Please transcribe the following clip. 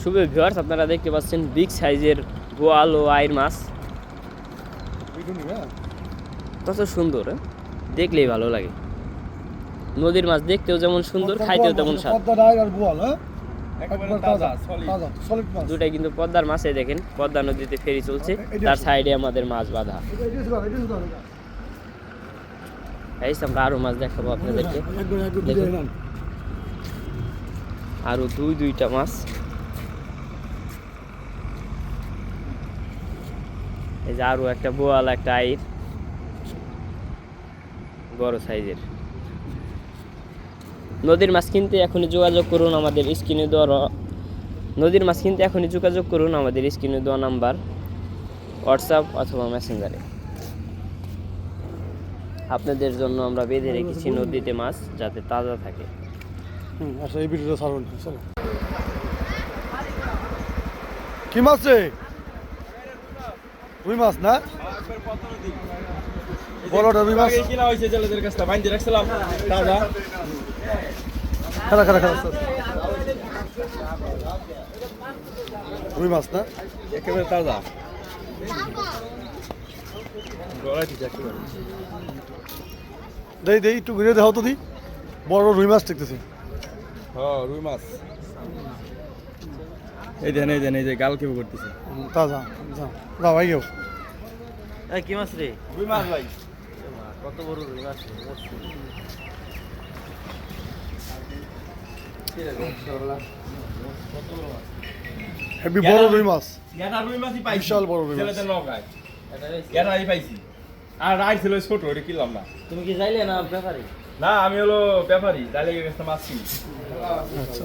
শুভ viewers, আপনারা দেখতে পাচ্ছেন বিগ সাইজের বোয়াল ও আইর মাছ। কত সুন্দর, দেখলেই ভালো লাগে। নদীর মাছ দেখতেও যেমন সুন্দর, খাইতেও তেমন স্বাদ। দুটাই কিন্তু পদ্মার মাছে। দেখেন পদ্মা নদীতে ফেরি চলছে, তার সাইডে আমাদের মাছ বাঁধা। আমরা আরো মাছ দেখাবো আপনাদেরকে। আরো দুইটা মাছ। এই যে আরো একটা বোয়াল, একটা আইর, বড় সাইজের। নদীর মাছ কিনতে এখনই যোগাযোগ করুন আমাদের স্ক্রিনে দেওয়া নাম্বার, হোয়াটসঅ্যাপ অথবা মেসেঞ্জারে। আপনাদের জন্য আমরা বেঁধে রেখেছি নদীতে মাছ, যাতে তাজা থাকে। আচ্ছা, এই ভিডিওটা ছাড়ুন। চলো, কি মাছ রে? রুই মাছ না? বড়টা রুই মাছ কিনা হয়েছে জেলেদের কাছে বাইন্ধে রাখছিলাম তাজা। খারা রুই মাছ না? একেবারে তাজা। দেই একটু ঘুরে দেখাও তো দি। বড় রুই মাছ দেখতেছি। হ্যাঁ, রুই মাছ। এই দেন এই যে গাল কেউ করতেছে। তাজা যা ভাই গেও। কি মাছ রে? রুই মাছ ভাই। কত বড় রুই মাছ! হেভি বড় রুই মাছ। এটা রুই মাছই পাইছি। বিশাল বড় রুই মাছ। জেলেদের নৌকায় এটাই পাইছি। আর রাইড ছিল ছোট, ওটা কিনলাম না। তুমি কি যাইলে না ব্যাপারে? না, আমি হলো ব্যাপারী, ডাইলে গেছে মাছ কিনি। আচ্ছা।